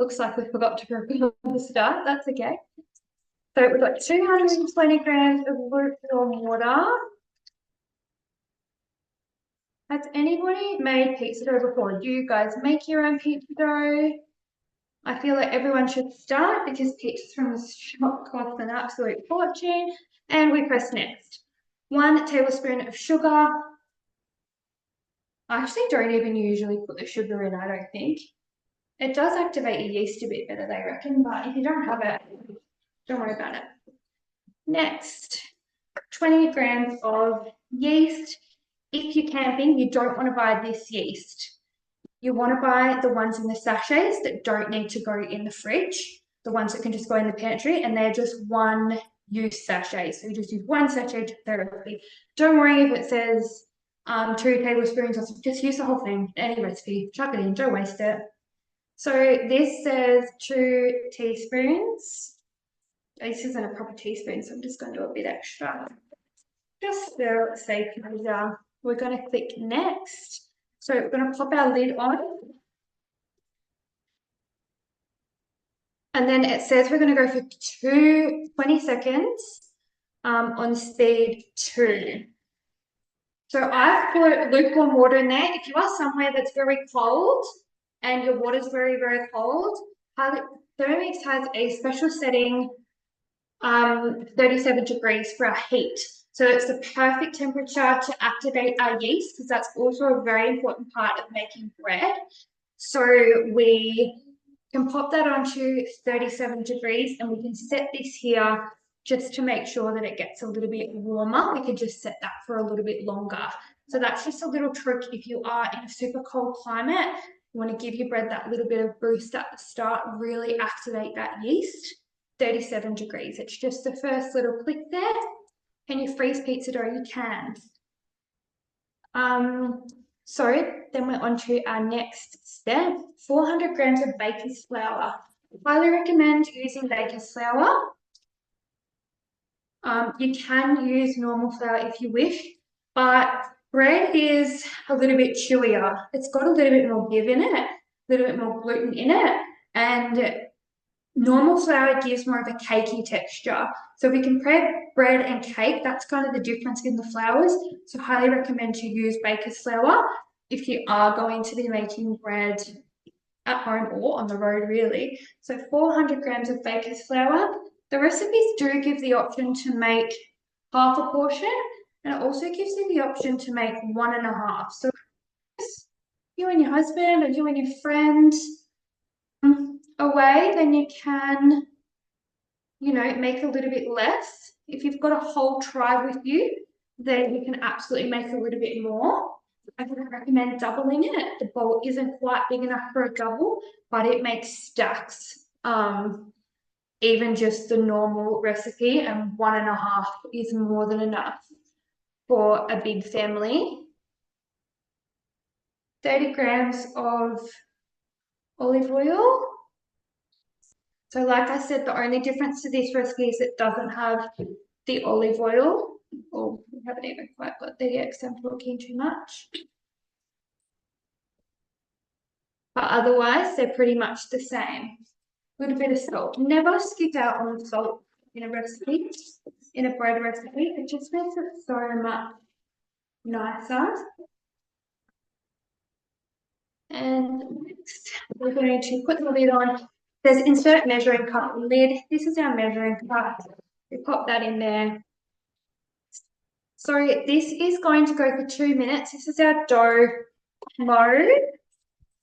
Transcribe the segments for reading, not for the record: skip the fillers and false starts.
looks like we forgot to record the start. That's okay. So we've got 220 grams of lukewarm water. Has anybody made pizza dough before? Do you guys make your own pizza dough? I feel like everyone should start because pizzas from the shop cost an absolute fortune. And we press next. 1 tablespoon of sugar. I actually don't even usually put the sugar in, I don't think. It does activate your yeast a bit better, they reckon, but if you don't have it, don't worry about it. Next, 20 grams of yeast. If you're camping, you don't want to buy this yeast. You want to buy the ones in the sachets that don't need to go in the fridge, the ones that can just go in the pantry, and they're just one use sachets. So you just use one sachet to therapy. Don't worry if it says 2 tablespoons, just use the whole thing, any recipe, chuck it in, don't waste it. So this says 2 teaspoons. This isn't a proper teaspoon, so I'm just going to do a bit extra. Just for safety measure. We're going to click next. So we're going to pop our lid on. And then it says we're going to go for 20 seconds on speed 2. So I've put lukewarm water in there. If you are somewhere that's very cold and your water's very, very cold, Thermomix has a special setting, 37 degrees for our heat. So it's the perfect temperature to activate our yeast because that's also a very important part of making bread. So we can pop that onto 37 degrees and we can set this here just to make sure that it gets a little bit warmer. We can just set that for a little bit longer. So that's just a little trick if you are in a super cold climate. You want to give your bread that little bit of boost at the start, really activate that yeast. 37 degrees. It's just the first little click there. Can you freeze pizza dough? You can. So then we're on to our next step, 400 grams of baker's flour. Highly recommend using baker's flour. You can use normal flour if you wish, but bread is a little bit chewier. It's got a little bit more give in it, a little bit more gluten in it, and normal flour gives more of a cakey texture. So we can prep bread and cake. That's kind of the difference in the flours. So highly recommend to use baker's flour if you are going to be making bread at home or on the road, really. So 400 grams of baker's flour. The recipes do give the option to make half a portion, and it also gives you the option to make 1.5. So you and your husband or you and your friend away, then you can, make a little bit less. If you've got a whole tribe with you, then you can absolutely make a little bit more. I would recommend doubling it. The bowl isn't quite big enough for a double, but it makes stacks. Even just the normal recipe, and 1.5 is more than enough for a big family. 30 grams of olive oil. So like I said, the only difference to this recipe is it doesn't have the olive oil. Oh, we haven't even quite got there yet because I'm talking too much. But otherwise, they're pretty much the same. A little bit of salt. Never skip out on salt in a recipe, in a bread recipe. It just makes it so much nicer. And next, we're going to put the lid on. There's insert measuring cup lid. This is our measuring cup. We pop that in there. So this is going to go for 2 minutes. This is our dough mode.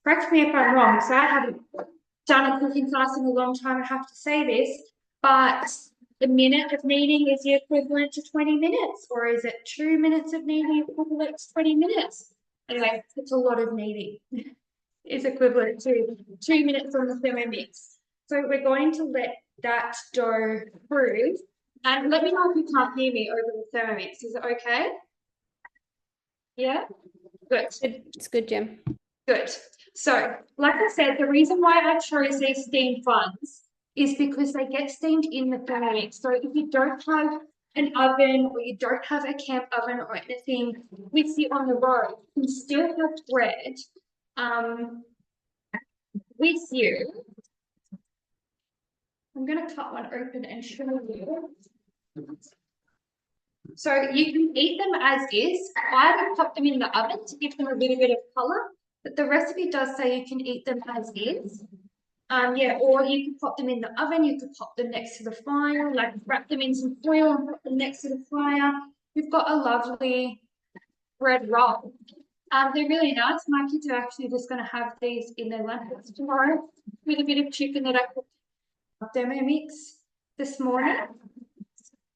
Correct me if I'm wrong, so I haven't done a cooking class in a long time, I have to say this, but the minute of kneading is the equivalent to 20 minutes, or is it 2 minutes of kneading equivalent to 20 minutes? Anyway, it's a lot of kneading. Is equivalent to 2 minutes on the Thermomix. So we're going to let that dough freeze. And let me know if you can't hear me over the Thermomix. Is it okay? Yeah? Good. It's good, Jim. Good. So, like I said, the reason why I chose these steamed ones is because they get steamed in the Thermomix. So if you don't have an oven or you don't have a camp oven or anything with you on the road, you can still have bread with you I'm going to cut one open and show you. So you can eat them as is. I would pop them in the oven to give them a little bit of colour, but the recipe does say you can eat them as is. Yeah, or you can pop them in the oven, you could pop them next to the fire, like wrap them in some foil and put them next to the fire. You've got a lovely bread roll. They're really nice. My kids are actually just going to have these in their lunch tomorrow with a bit of chicken that I cooked Thermomix this morning.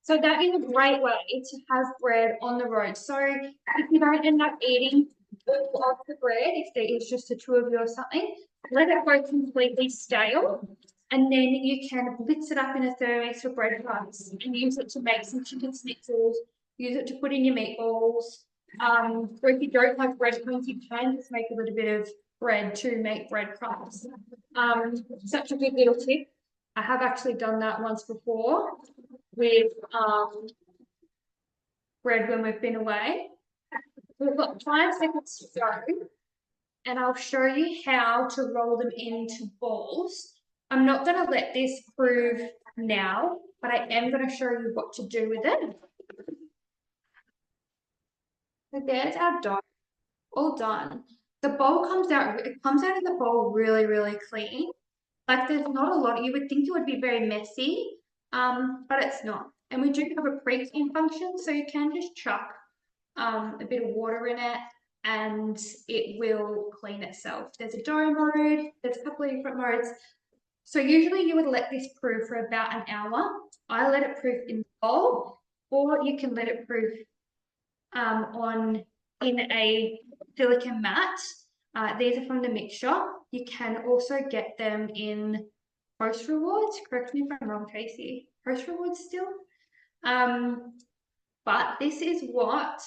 So that is a great way to have bread on the road. So if you don't end up eating all of the bread, if there is just the two of you or something, let it go completely stale. And then you can blitz it up in a Thermomix for breadcrumbs and use it to make some chicken schnitzels, use it to put in your meatballs. Or if you don't have breadcrumbs, you can just make a little bit of bread to make breadcrumbs. Such a good little tip. I have actually done that once before with bread when we've been away. We've got 5 seconds to go, and I'll show you how to roll them into balls. I'm not going to let this prove now, but I am going to show you what to do with it. So there's our dough, all done. The bowl comes out, it comes out of the bowl really, really clean. Like there's not a lot, you would think it would be very messy, but it's not. And we do have a pre-clean function, so you can just chuck a bit of water in it and it will clean itself. There's a dough mode, there's a couple of different modes. So usually you would let this proof for about an hour. I let it proof in the bowl, or you can let it proof in a silicone mat. These are from the mix shop. You can also get them in Post Rewards. Correct me if I'm wrong, Tracy. Post Rewards still. But this is what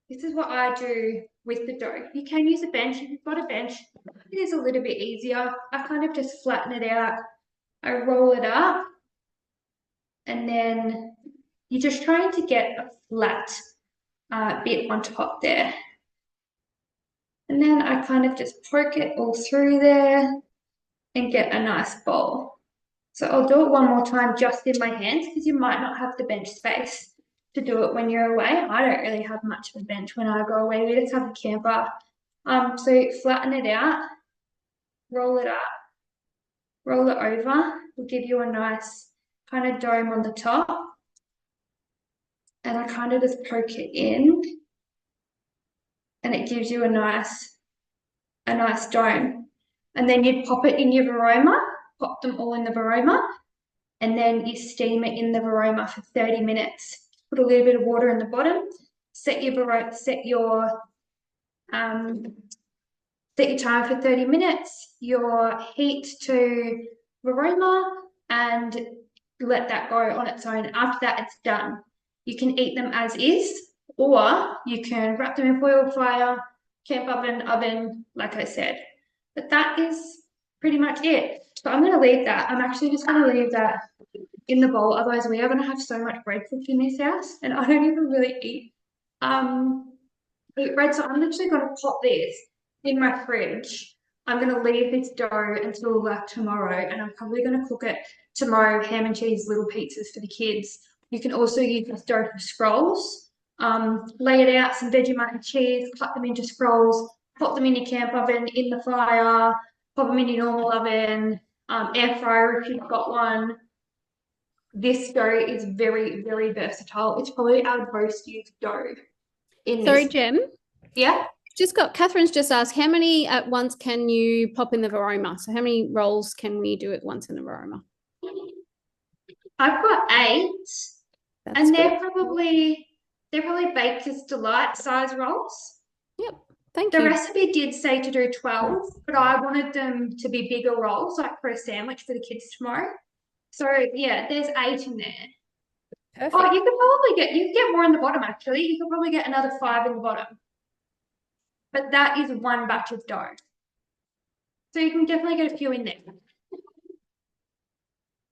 I do with the dough. You can use a bench if you've got a bench. It is a little bit easier. I kind of just flatten it out. I roll it up, and then you're just trying to get a flat bit on top there. And then I kind of just poke it all through there and get a nice bowl. So I'll do it one more time just in my hands because you might not have the bench space to do it when you're away. I don't really have much of a bench when I go away. We just have a camper. So flatten it out, roll it up, roll it over. Will give you a nice kind of dome on the top. And I kind of just poke it in, and it gives you a nice dome. And then you'd pop it in your varoma, pop them all in the varoma, and then you steam it in the varoma for 30 minutes. Put a little bit of water in the bottom, set your time for 30 minutes, your heat to varoma, and let that go on its own. After that, it's done. You can eat them as is, or you can wrap them in foil fire, camp oven, like I said. But that is pretty much it. So I'm going to leave that. I'm actually just going to leave that in the bowl. Otherwise, we are going to have so much bread cooked in this house, and I don't even really eat bread. So I'm literally going to pop this in my fridge. I'm going to leave this dough until like tomorrow, and I'm probably going to cook it tomorrow, ham and cheese little pizzas for the kids. You can also use this dough for scrolls. Lay it out, some Vegemite and cheese, cut them into scrolls, pop them in your camp oven, in the fire, pop them in your normal oven, air fryer if you've got one. This dough is very, very versatile. It's probably our most used dough in this. Sorry, Jem. Yeah. Catherine's just asked, how many at once can you pop in the varoma? So how many rolls can we do at once in the varoma? I've got 8. That's and good. they're probably Baker's Delight size rolls. Yep. Thank you. The recipe did say to do 12, but I wanted them to be bigger rolls, like for a sandwich for the kids tomorrow. So yeah, there's 8 in there. Perfect. Oh, you could get more in the bottom actually. You could probably get another 5 in the bottom. But that is one batch of dough. So you can definitely get a few in there.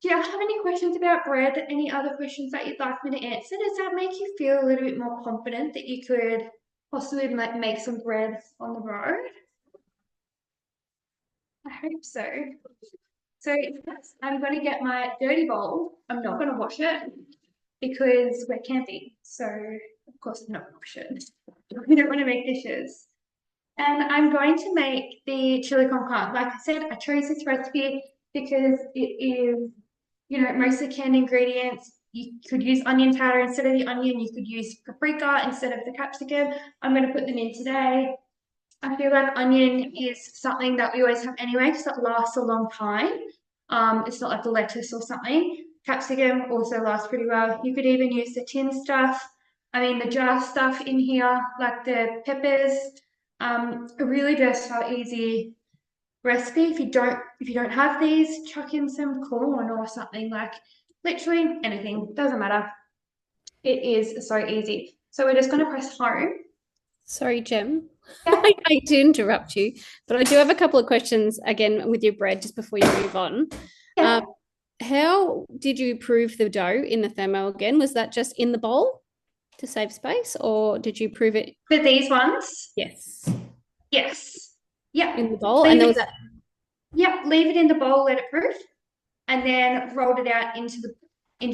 Do you have any questions about bread? Any other questions that you'd like me to answer? Does that make you feel a little bit more confident that you could possibly make some bread on the road? I hope so. So yes, I'm going to get my dirty bowl. I'm not going to wash it because we're camping. So of course I'm not going to wash it. We don't want to make dishes. And I'm going to make the chili con carne. Like I said, I chose this recipe because it is, mostly canned ingredients. You could use onion powder instead of the onion. You could use paprika instead of the capsicum. I'm going to put them in today. I feel like onion is something that we always have anyway because it lasts a long time. It's not like a lettuce or something. Capsicum also lasts pretty well. You could even use the tin stuff. I mean, the jar stuff in here, like the peppers. A really versatile, easy recipe. If you don't have these, chuck in some corn or something, like literally anything. Doesn't matter. It is so easy. So we're just going to press home. Sorry, Jem. Yeah. I hate to interrupt you, but I do have a couple of questions again with your bread just before you move on. Yeah. How did you prove the dough in the thermo again? Was that just in the bowl to save space, or did you prove it? For these ones, Yes, yes. Yeah. in the bowl, and Leave there was it, that. yeah, leave it in the bowl, let it proof, and then rolled it out into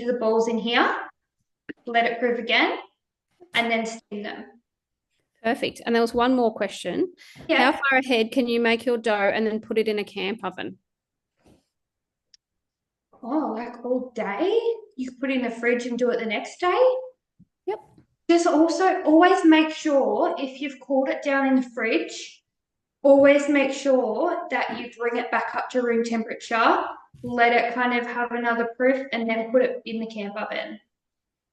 the bowls in here, let it proof again, and then steam them. Perfect. And there was one more question. How Yeah. far ahead can you make your dough and then put it in a camp oven? Oh, like all day? You could put it in the fridge and do it the next day. Yep. Just also always make sure if you've cooled it down in the fridge, always make sure that you bring it back up to room temperature, let it kind of have another proof, and then put it in the camp oven.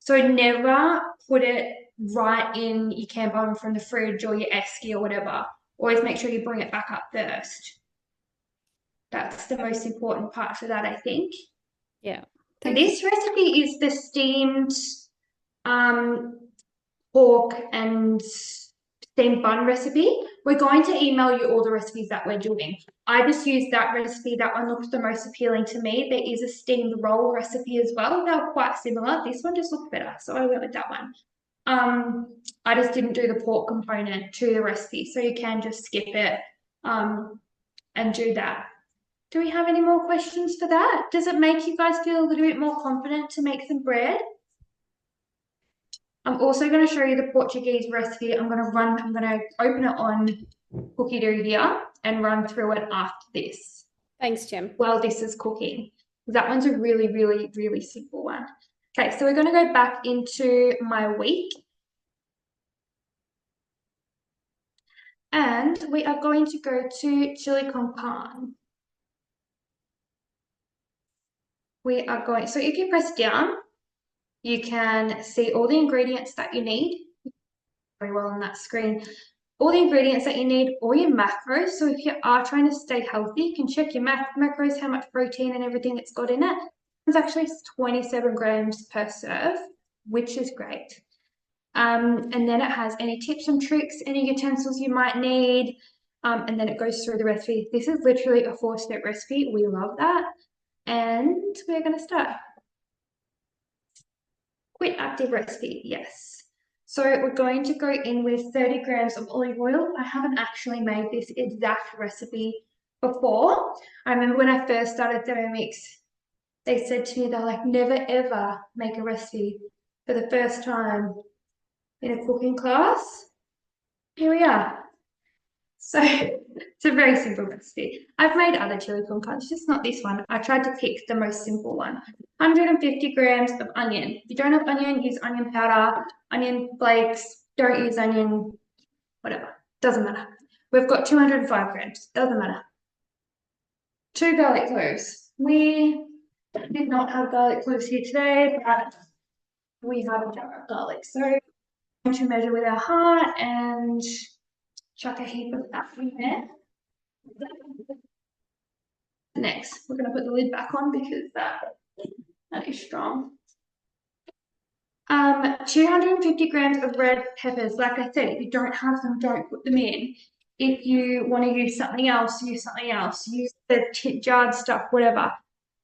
So never put it right in your camp oven from the fridge or your esky or whatever. Always make sure you bring it back up first. That's the most important part for that, I think. Yeah. And Thank you. this recipe is the steamed um, pork and steamed bun recipe. We're going to email you all the recipes that we're doing. I just used that recipe. That one looks the most appealing to me. There is a steamed roll recipe as well. They're quite similar. This one just looked better, so I went with that one. I just didn't do the pork component to the recipe, so you can just skip it and do that. Do we have any more questions for that? Does it make you guys feel a little bit more confident to make some bread? I'm also going to show you the Portuguese recipe. I'm going to open it on Cookie Dough here and run through it after this. Thanks, Jem. While this is cooking. That one's a really, really, really simple one. Okay, so we're going to go back into my week. And we are going to go to chili con carne. So if you press down, you can see all the ingredients that you need. Very well on that screen. All the ingredients that you need, all your macros. So if you are trying to stay healthy, you can check your macros, how much protein and everything it's got in it. It's actually 27 grams per serve, which is great. And then it has any tips and tricks, any utensils you might need, and then it goes through the recipe. This is literally a 4-step recipe. We love that. And we're going to start. Quit active recipe, yes. So we're going to go in with 30 grams of olive oil. I haven't actually made this exact recipe before. I remember when I first started Thermomix, they said to me, they're like, never ever make a recipe for the first time in a cooking class. Here we are. So it's a very simple recipe. I've made other chili con carne, just not this one. I tried to pick the most simple one. 150 grams of onion. If you don't have onion, use onion powder, onion flakes, don't use onion, whatever. Doesn't matter. We've got 205 grams. Doesn't matter. 2 garlic cloves. We did not have garlic cloves here today, but we have a jar of garlic. So we're going to measure with our heart and chuck a heap of that in there. Next, we're going to put the lid back on because that is strong. 250 grams of red peppers. Like I said, if you don't have them, don't put them in. If you want to use something else, use something else. Use the jarred stuff, whatever.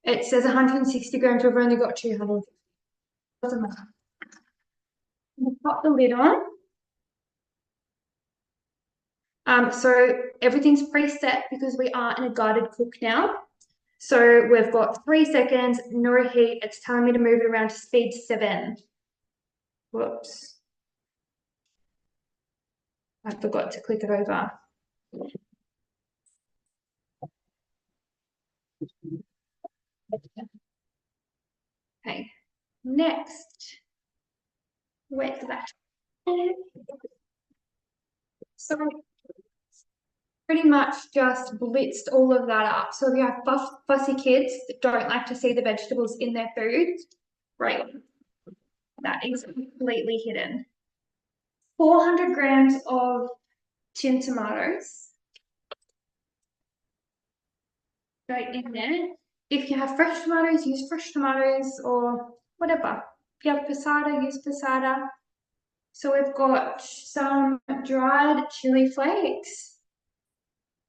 It says 160 grams. We've only got 200. Doesn't matter. We'll pop the lid on. So everything's preset because we are in a guided cook now. So we've got 3 seconds, no heat. It's telling me to move it around to speed 7. Whoops. I forgot to click it over. Okay, next. Where's that? So pretty much just blitzed all of that up. So if you have fussy kids that don't like to see the vegetables in their food, right, that is completely hidden. 400 grams of tin tomatoes go in there. If you have fresh tomatoes, use fresh tomatoes or whatever. If you have passata, use passata. So we've got some dried chili flakes.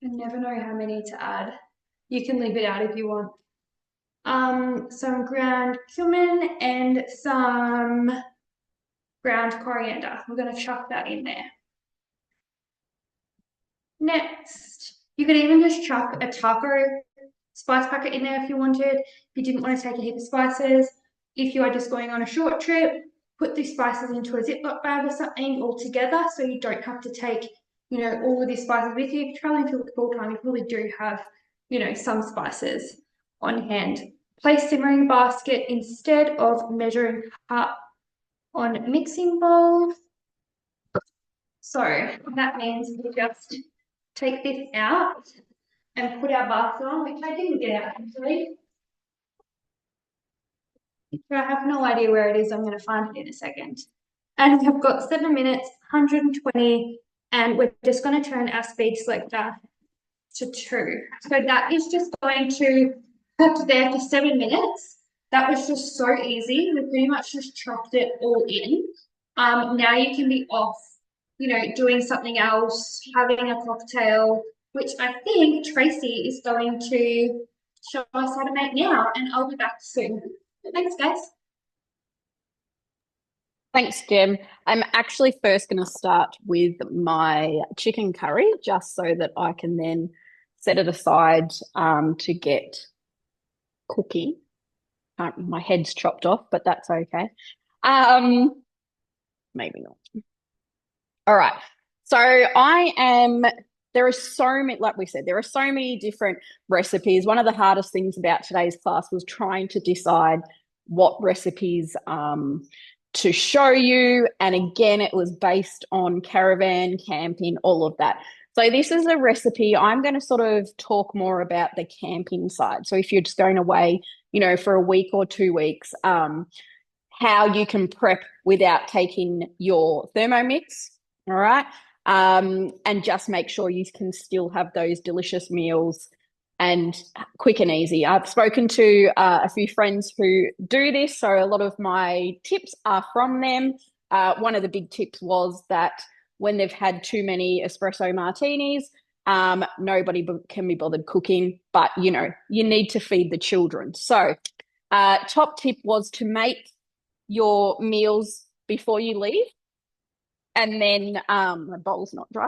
I never know how many to add. You can leave it out if you want. Some ground cumin and some ground coriander. We're going to chuck that in there. Next, you could even just chuck a taco spice packet in there if you wanted. If you didn't want to take a heap of spices. If you are just going on a short trip, put these spices into a Ziploc bag or something all together so you don't have to take, all of these spices with you. If you're traveling full time, you probably do have, some spices on hand. Place simmering basket instead of measuring cup on mixing bowl. So that means we just take this out and put our basket on, which I didn't get out actually. So I have no idea where it is. I'm going to find it in a second. And I've got 7 minutes, 120, and we're just going to turn our speed selector to 2. So that is just going to cook there for 7 minutes. That was just so easy. We pretty much just chopped it all in. Now you can be off, doing something else, having a cocktail, which I think Tracy is going to show us how to make now, and I'll be back soon. Thanks, guys. Thanks, Jem. I'm actually first going to start with my chicken curry, just so that I can then set it aside to get cooking. My head's chopped off, but that's okay. Maybe not. All right. So there are so many, like we said, there are so many different recipes. One of the hardest things about today's class was trying to decide what recipes to show you. And again, it was based on caravan, camping, all of that. So this is a recipe. I'm going to sort of talk more about the camping side. So if you're just going away, for a week or 2 weeks, how you can prep without taking your Thermomix, all right? And just make sure you can still have those delicious meals and quick and easy. I've spoken to a few friends who do this, so a lot of my tips are from them. One of the big tips was that when they've had too many espresso martinis, nobody can be bothered cooking, but you need to feed the children. So top tip was to make your meals before you leave, and then my bowl's not dry,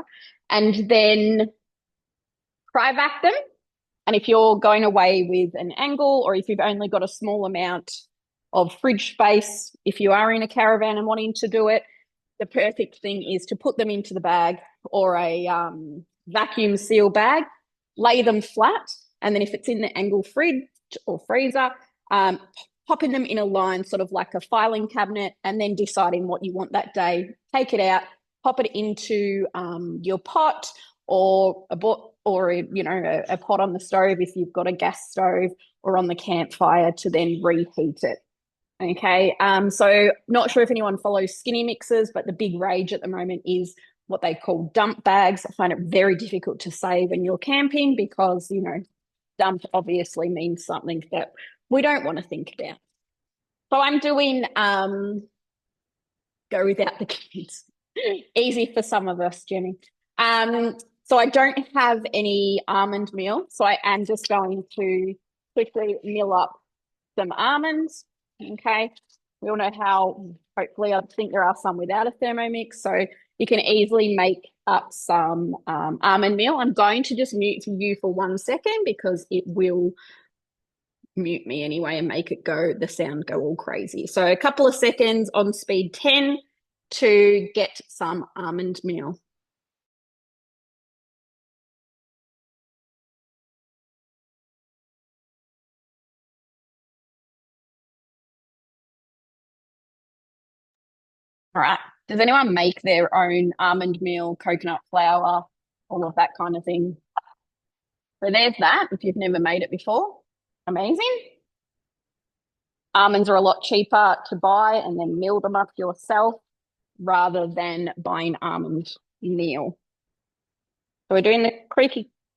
and then cryovac them. And if you're going away with an angle, or if you've only got a small amount of fridge space, if you are in a caravan and wanting to do it, the perfect thing is to put them into the bag or a vacuum seal bag, lay them flat, and then if it's in the angle fridge or freezer, popping them in a line, sort of like a filing cabinet, and then deciding what you want that day. Take it out, pop it into your pot or a pot on the stove if you've got a gas stove, or on the campfire to then reheat it. Okay, so not sure if anyone follows skinny mixers, but the big rage at the moment is what they call dump bags. I find it very difficult to say when you're camping because, dump obviously means something that we don't want to think about. So I'm doing go without the kids. Easy for some of us, Jenny. So I don't have any almond meal, so I am just going to quickly mill up some almonds. Okay, we all know how, hopefully I think there are some without a Thermomix, so you can easily make up some almond meal. I'm going to just mute you for 1 second because it will mute me anyway and make it go, the sound go all crazy. So a couple of seconds on speed 10 to get some almond meal. All right. Does anyone make their own almond meal, coconut flour, all of that kind of thing? So there's that, if you've never made it before. Amazing. Almonds are a lot cheaper to buy and then mill them up yourself rather than buying almond meal. So we're doing the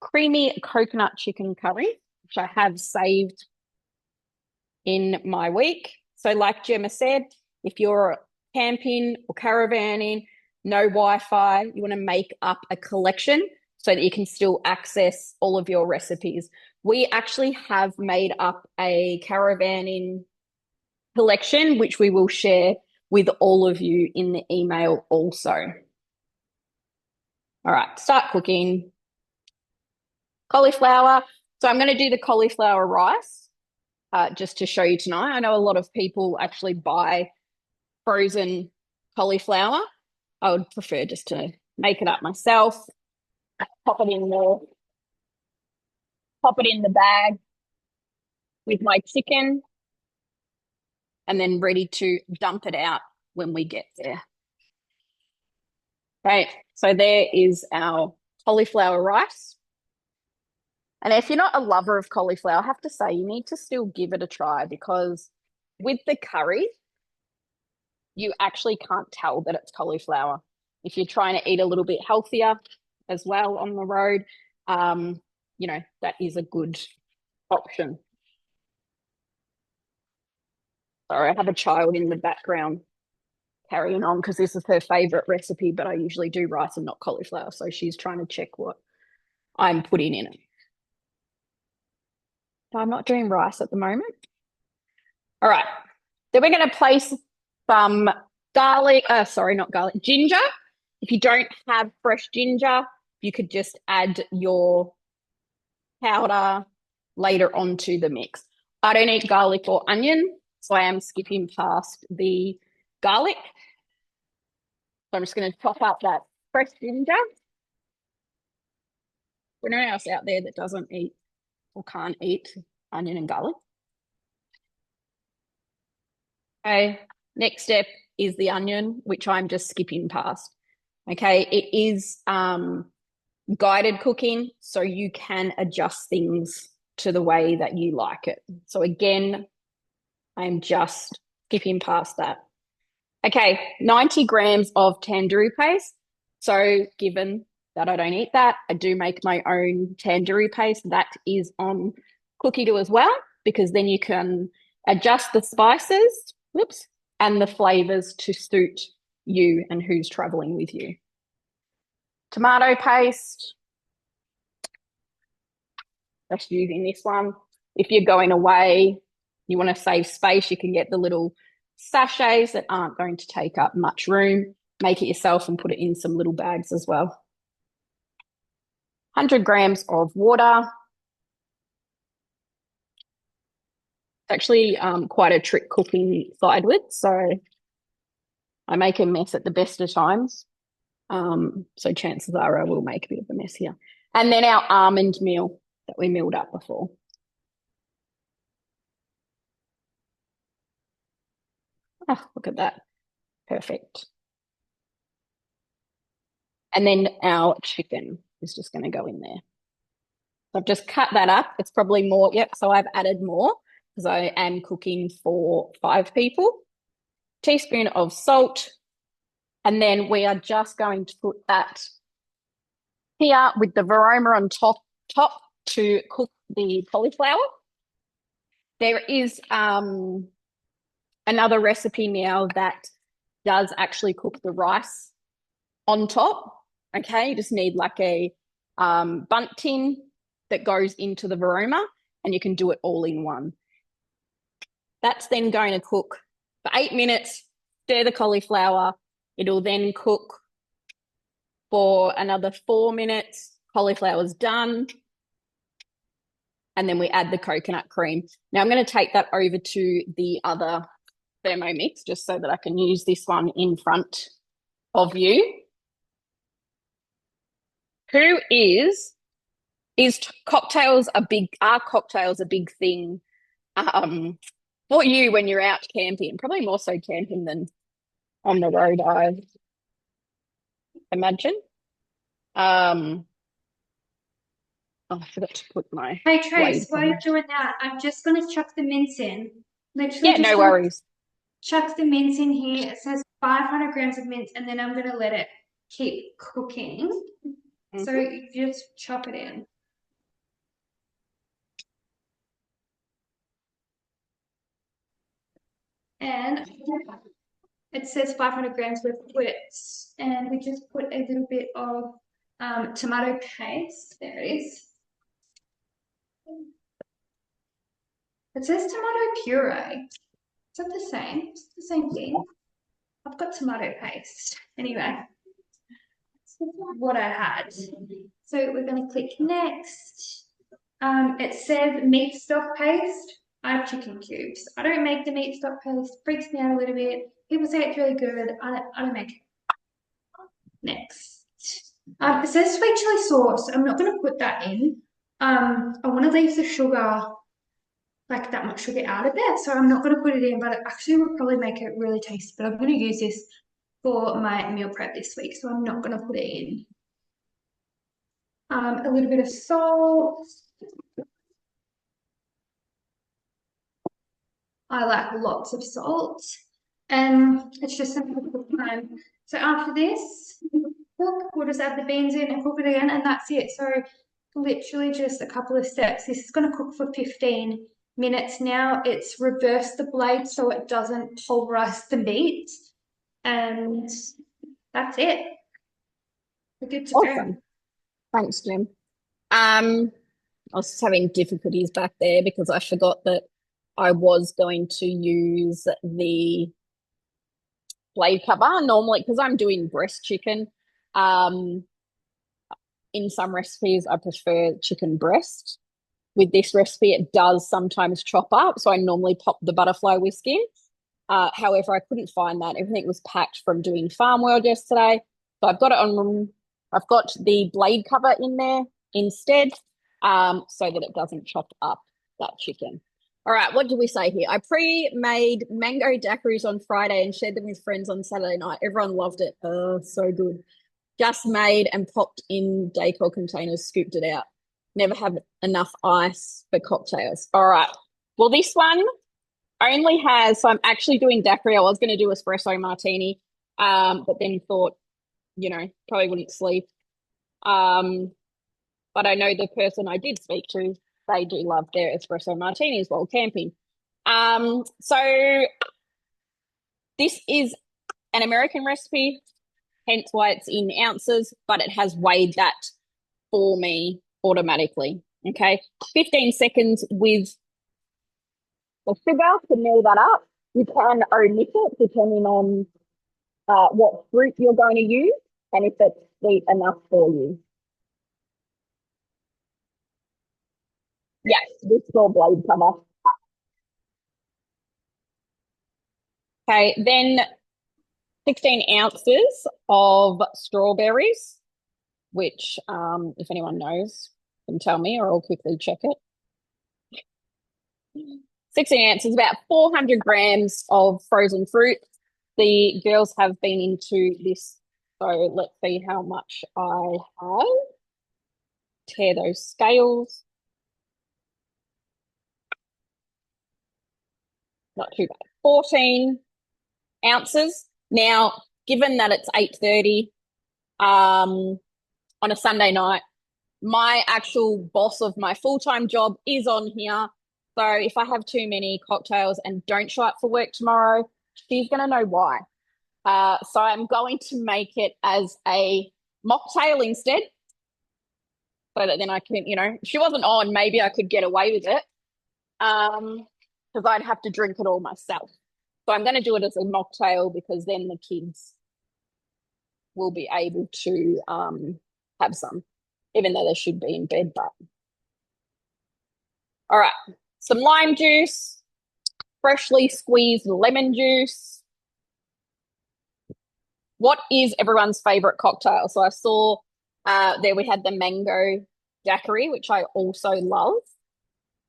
creamy coconut chicken curry, which I have saved in my week. So like Gemma said, if you're camping or caravanning, no Wi-Fi, you want to make up a collection so that you can still access all of your recipes. We actually have made up a caravanning collection, which we will share with all of you in the email also. All right, start cooking. Cauliflower. So I'm going to do the cauliflower rice just to show you tonight. I know a lot of people actually buy frozen cauliflower. I would prefer just to make it up myself. Pop it in the bag with my chicken and then ready to dump it out when we get there. Right, so there is our cauliflower rice. And if you're not a lover of cauliflower, I have to say you need to still give it a try because with the curry, you actually can't tell that it's cauliflower. If you're trying to eat a little bit healthier as well on the road, you know, that is a good option. Sorry, I have a child in the background carrying on because this is her favorite recipe, but I usually do rice and not cauliflower. So she's trying to check what I'm putting in it. I'm not doing rice at the moment. All right. Then we're going to place some garlic, sorry, not garlic, ginger. If you don't have fresh ginger, you could just add your powder later onto the mix. I don't eat garlic or onion, so I am skipping past the garlic. So I'm just going to chop up that fresh ginger. For anyone else out there that doesn't eat or can't eat onion and garlic. Okay, next step is the onion, which I'm just skipping past. Okay, it is guided cooking, so you can adjust things to the way that you like it. So again, I'm just skipping past that. Okay, 90 grams of tandoori paste. So given that I don't eat that, I do make my own tandoori paste. That is on Cookie Dough as well, because then you can adjust the spices, and the flavors to suit you and who's traveling with you. Tomato paste. Just using this one. If you're going away, you want to save space, you can get the little sachets that aren't going to take up much room. Make it yourself and put it in some little bags as well. 100 grams of water. It's actually quite a trick cooking side with, so I make a mess at the best of times. So chances are I will make a bit of a mess here. And then our almond meal that we milled up before. Oh, look at that. Perfect. And then our chicken is just going to go in there. So I've just cut that up. It's probably more. Yep. So I've added more because I am cooking for 5 people. Teaspoon of salt. And then we are just going to put that here with the varoma on top to cook the cauliflower. There is another recipe now that does actually cook the rice on top. Okay, you just need like a bundt tin that goes into the varoma and you can do it all in one. That's then going to cook for 8 minutes, stir the cauliflower. It'll then cook for another 4 minutes. Cauliflower's done. and then we add the coconut cream. Now I'm going to take that over to the other Thermomix just so that I can use this one in front of you. Are cocktails a big thing for you when you're out camping? Probably more so camping than on the road, I imagine. Oh, I forgot to put my Hey blade Trace, while you're cover. doing that, I'm just gonna chuck the mince in. Literally Yeah, just no gonna worries. chuck the mince in here. It says 500 grams of mince, and then I'm gonna let it keep cooking. So Mhm. you just chop it in. And it says 500 grams with quits, and we just put a little bit of tomato paste. There it is. It says tomato puree. Is that the same? It's the same thing. I've got tomato paste. Anyway, what I had. So we're going to click next. It says meat stock paste. I have chicken cubes. I don't make the meat stock paste. Freaks me out a little bit. People say it's really good. I don't make it. Next. It says sweet chili sauce. I'm not going to put that in. I want to leave the sugar, like that much sugar out of it. So I'm not going to put it in, but it actually would probably make it really tasty. But I'm going to use this for my meal prep this week. So I'm not going to put it in. A little bit of salt. I like lots of salt. And it's just simple cook time. So after this, we'll just add the beans in and cook it again, and that's it. So literally just a couple of steps. This is going to cook for 15 minutes now. It's reversed the blade so it doesn't pulverize the meat. And that's it. We're good to go. Awesome. Thanks, Jim. I was just having difficulties back there because I forgot that I was going to use the blade cover normally because I'm doing breast chicken. In some recipes, I prefer chicken breast. With this recipe, it does sometimes chop up, so I normally pop the butterfly whisk in. However, I couldn't find that. Everything was packed from doing Farm World yesterday. So I've got it on, I've got the blade cover in there instead, so that it doesn't chop up that chicken. All right, what did we say here? I pre-made mango daiquiris on Friday and shared them with friends on Saturday night. Everyone loved it. Oh, so good. Just made and popped in decor containers, scooped it out. Never have enough ice for cocktails. All right. Well, this one only has, so I'm actually doing daiquiri. I was going to do espresso martini, but then thought, probably wouldn't sleep. But I know the person I did speak to, they do love their espresso martinis while camping. So this is an American recipe, hence why it's in ounces, but it has weighed that for me automatically. Okay, 15 seconds with the sugar to mill that up. You can omit it depending on what fruit you're going to use and if it's sweet enough for you. Yes, this is all blade cover. Okay, then 16 ounces of strawberries, which if anyone knows can tell me or I'll quickly check it. 16 ounces, about 400 grams of frozen fruit. The girls have been into this, so let's see how much I have. Tear those scales. Not too bad. 14 ounces. Now, given that it's 8:30 on a Sunday night, my actual boss of my full-time job is on here. So if I have too many cocktails and don't show up for work tomorrow, she's going to know why. So I'm going to make it as a mocktail instead. So that then I can, if she wasn't on, maybe I could get away with it. Because I'd have to drink it all myself. So I'm going to do it as a mocktail because then the kids will be able to have some, even though they should be in bed. But All right, some lime juice, freshly squeezed lemon juice. What is everyone's favorite cocktail? So I saw there we had the mango daiquiri, which I also love,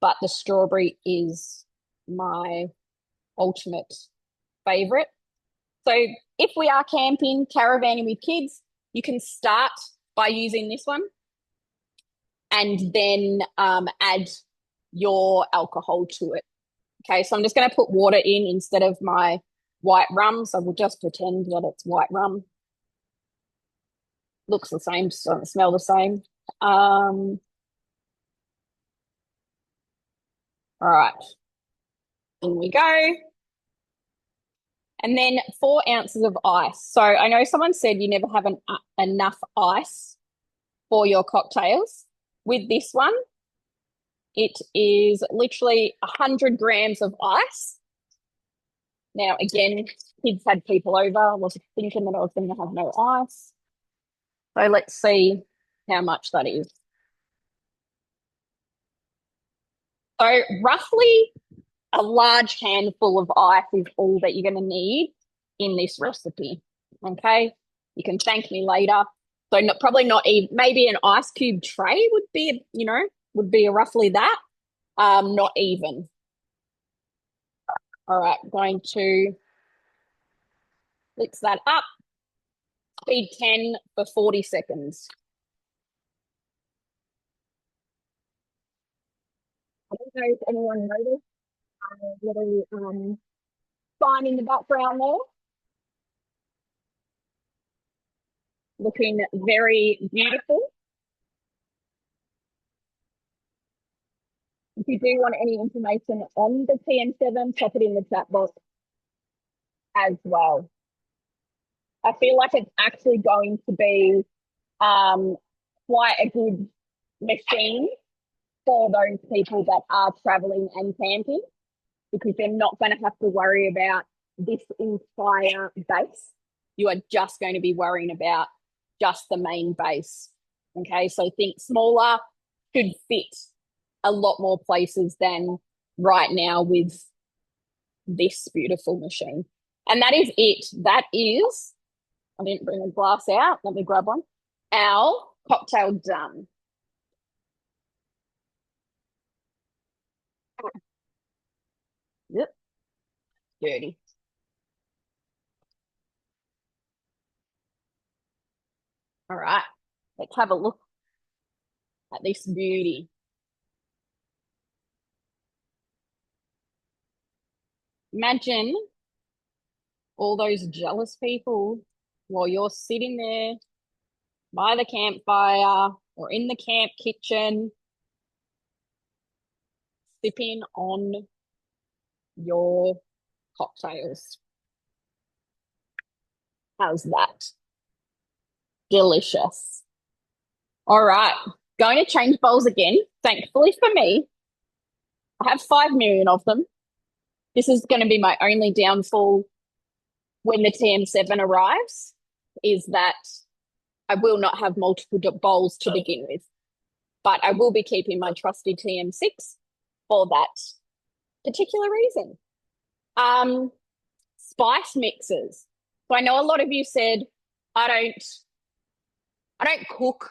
but the strawberry is my ultimate favorite. So if we are camping, caravanning with kids, you can start by using this one and then add your alcohol to it. Okay, so I'm just going to put water in instead of my white rum. So we'll just pretend that it's white rum. Looks the same, doesn't smell the same. All right, in we go. And then 4 ounces of ice. So I know someone said you never have enough ice for your cocktails. With this one, it is literally 100 grams of ice. Now, again, kids had people over. I was thinking that I was going to have no ice. So let's see how much that is. So roughly a large handful of ice is all that you're going to need in this recipe. Okay, you can thank me later. So probably not even, maybe an ice cube tray would be, would be roughly that. Not even. All right, going to mix that up. Speed 10 for 40 seconds. I don't know if anyone noticed a little sign in the background there. Looking very beautiful. If you do want any information on the TM7, pop it in the chat box as well. I feel like it's actually going to be quite a good machine for those people that are traveling and camping, because they're not going to have to worry about this entire base. You are just going to be worrying about just the main base. Okay, so think smaller, should fit a lot more places than right now with this beautiful machine. And that is it. That is, I didn't bring a glass out. Let me grab one. Our cocktail done. Yep. Dirty. All right. Let's have a look at this beauty. Imagine all those jealous people while you're sitting there by the campfire or in the camp kitchen, sipping on your cocktails. How's that? Delicious. All right, going to change bowls again. Thankfully for me, I have 5 million of them. This is going to be my only downfall when the TM7 arrives, is that I will not have multiple bowls to begin with, but I will be keeping my trusty TM6 for that particular reason. Spice mixes. So I know a lot of you said I don't cook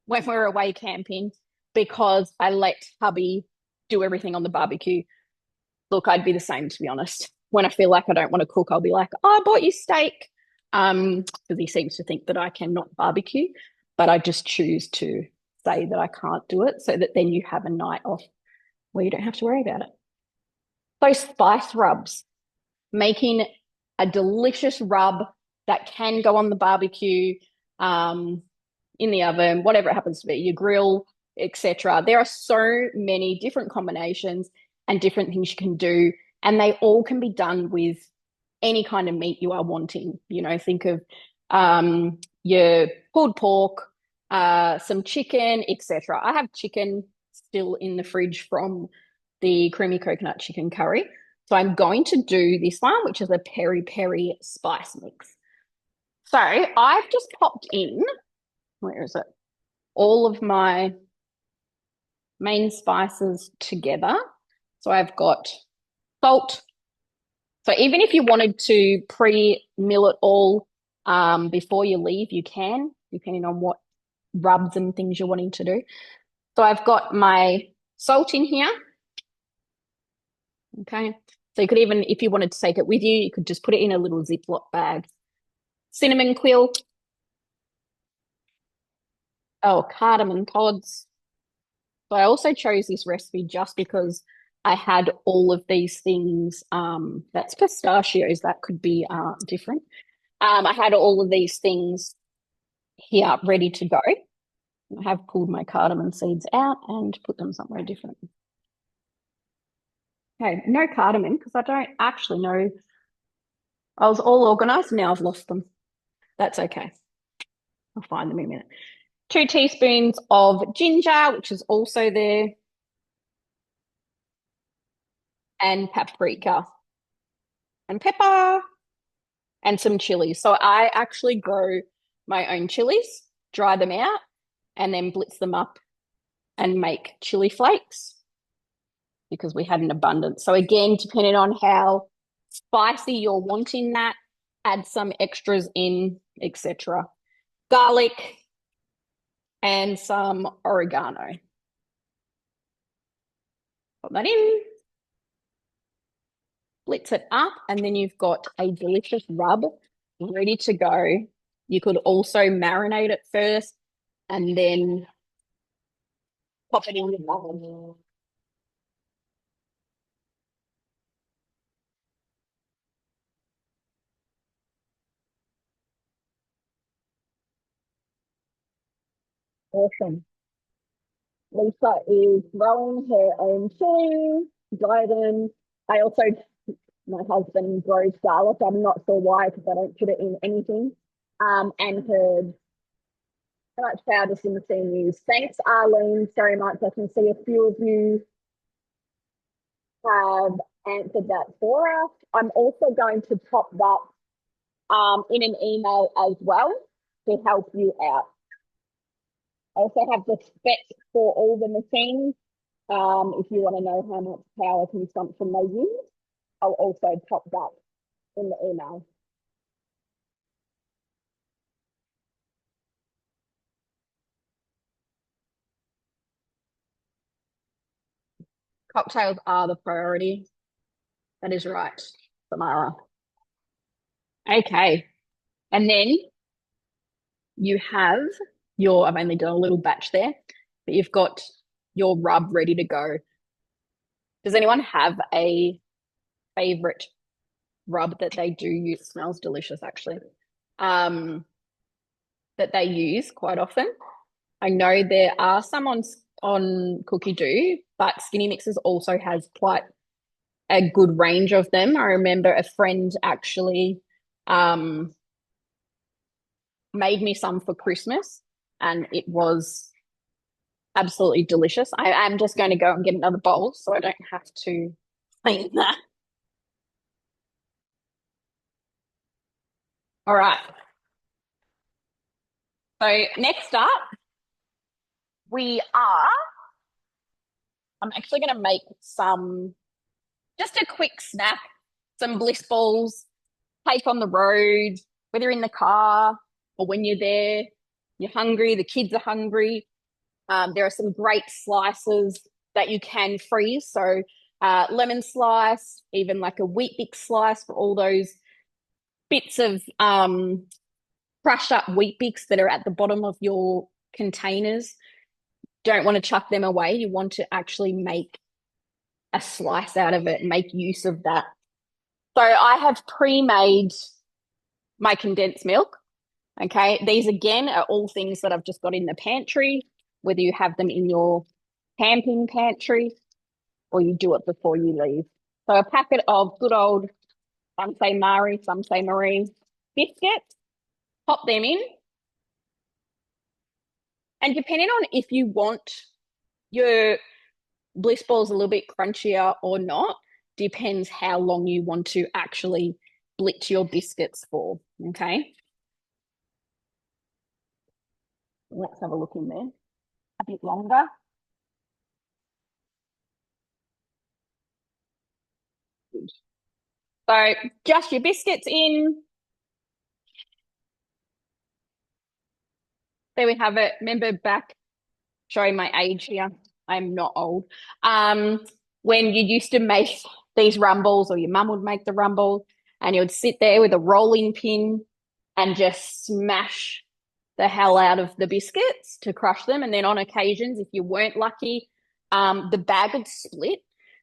when we're away camping because I let hubby do everything on the barbecue. Look, I'd be the same, to be honest. When I feel like I don't want to cook, I'll be like, oh, I bought you steak. Because he seems to think that I cannot barbecue, but I just choose to say that I can't do it so that then you have a night off where you don't have to worry about it. Those spice rubs, making a delicious rub that can go on the barbecue, in the oven, whatever it happens to be, your grill, etc. There are so many different combinations and different things you can do, and they all can be done with any kind of meat you are wanting. Think of your pulled pork, some chicken, etc. I have chicken still in the fridge from the creamy coconut chicken curry. So I'm going to do this one, which is a peri peri spice mix. So I've just popped in, where is it? All of my main spices together. So I've got salt. So even if you wanted to pre-mill it all before you leave, you can, depending on what rubs and things you're wanting to do. So I've got my salt in here. Okay. So you could even, if you wanted to take it with you, you could just put it in a little Ziploc bag. Cinnamon quill. Oh, cardamom pods. So I also chose this recipe just because I had all of these things. That's pistachios. That could be different. I had all of these things here ready to go. I have pulled my cardamom seeds out and put them somewhere different. Okay, no cardamom because I don't actually know. I was all organized and now I've lost them. That's okay. I'll find them in a minute. 2 teaspoons of ginger, which is also there, and paprika and pepper and some chilies. So I actually grow my own chilies, dry them out, and then blitz them up and make chili flakes because we had an abundance. So again, depending on how spicy you're wanting that, add some extras in, etc. Garlic and some oregano. Put that in, blitz it up, and then you've got a delicious rub ready to go. You could also marinate it first and then pop it in the oven. Awesome. Lisa is growing her own chili, garden. I also, my husband grows garlic. I'm not sure why because I don't put it in anything. And herbs. So much powders in the same use. Thanks, Arlene, very much. I can see a few of you have answered that for us. I'm also going to pop that in an email as well to help you out. I also have the spec for all the machines. If you want to know how much power consumption they use, I'll also pop that in the email. Cocktails are the priority. That is right, Samara. Okay. And then you have your, I've only done a little batch there, but you've got your rub ready to go. Does anyone have a favorite rub that they do use? It smells delicious, actually. That they use quite often. I know there are some on Cookie Do, but Skinny Mixes also has quite a good range of them. I remember a friend actually made me some for Christmas, and it was absolutely delicious. I am just going to go and get another bowl so I don't have to clean that. All right. So next up, I'm actually going to make just a quick snack, some bliss balls, take on the road, whether you're in the car or when you're there, you're hungry, the kids are hungry. There are some great slices that you can freeze. So lemon slice, even like a wheat bix slice for all those bits of crushed up wheat bix that are at the bottom of your containers. Don't want to chuck them away. You want to actually make a slice out of it and make use of that. So I have pre-made my condensed milk. Okay, these again are all things that I've just got in the pantry, whether you have them in your camping pantry or you do it before you leave. So a packet of good old, some say Marie, some say Marie biscuits, pop them in. And depending on if you want your bliss balls a little bit crunchier or not, depends how long you want to actually blitz your biscuits for, okay? Let's have a look in there. A bit longer. So just your biscuits in. There we have it. Remember back, showing my age here. I'm not old. When you used to make these rumbles, or your mum would make the rumble, and you would sit there with a rolling pin and just smash the hell out of the biscuits to crush them. And then on occasions, if you weren't lucky, the bag would split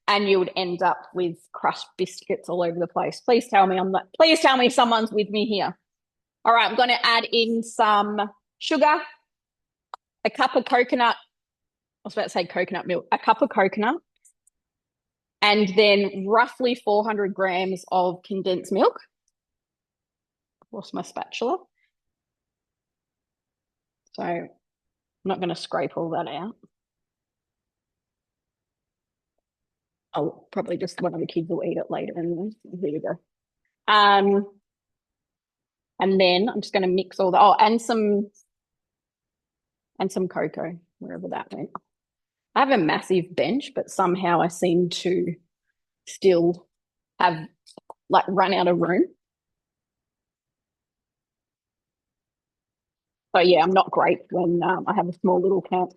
and you would end up with crushed biscuits all over the place. Please tell me please tell me someone's with me here. All right, I'm going to add in some sugar, a cup of coconut. I was about to say coconut milk, a cup of coconut, and then roughly 400 grams of condensed milk. Lost my spatula. So I'm not going to scrape all that out. I'll probably just, one of the kids will eat it later anyway. Here we go. And then I'm just going to mix all the, and some cocoa, wherever that went. I have a massive bench, but somehow I seem to still have run out of room. So yeah, I'm not great when I have a small little camp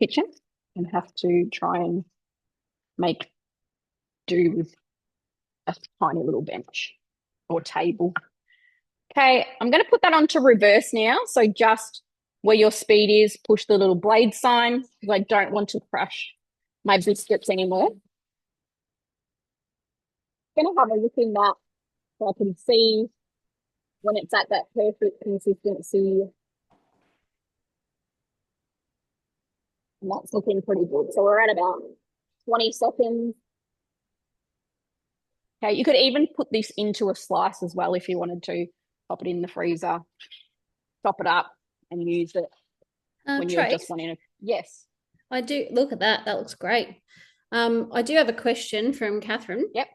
kitchen and have to try and make do with a tiny little bench or table. Okay, I'm going to put that onto reverse now. So just where your speed is, push the little blade sign because I don't want to crush my biscuits anymore. I'm going to have a look in that so I can see when it's at that perfect consistency. And that's looking pretty good. So we're at about 20 seconds. Okay, you could even put this into a slice as well if you wanted to. Pop it in the freezer, chop it up and use it when you're just wanting to. Yes. I do. Look at that. That looks great. I do have a question from Catherine. Yep.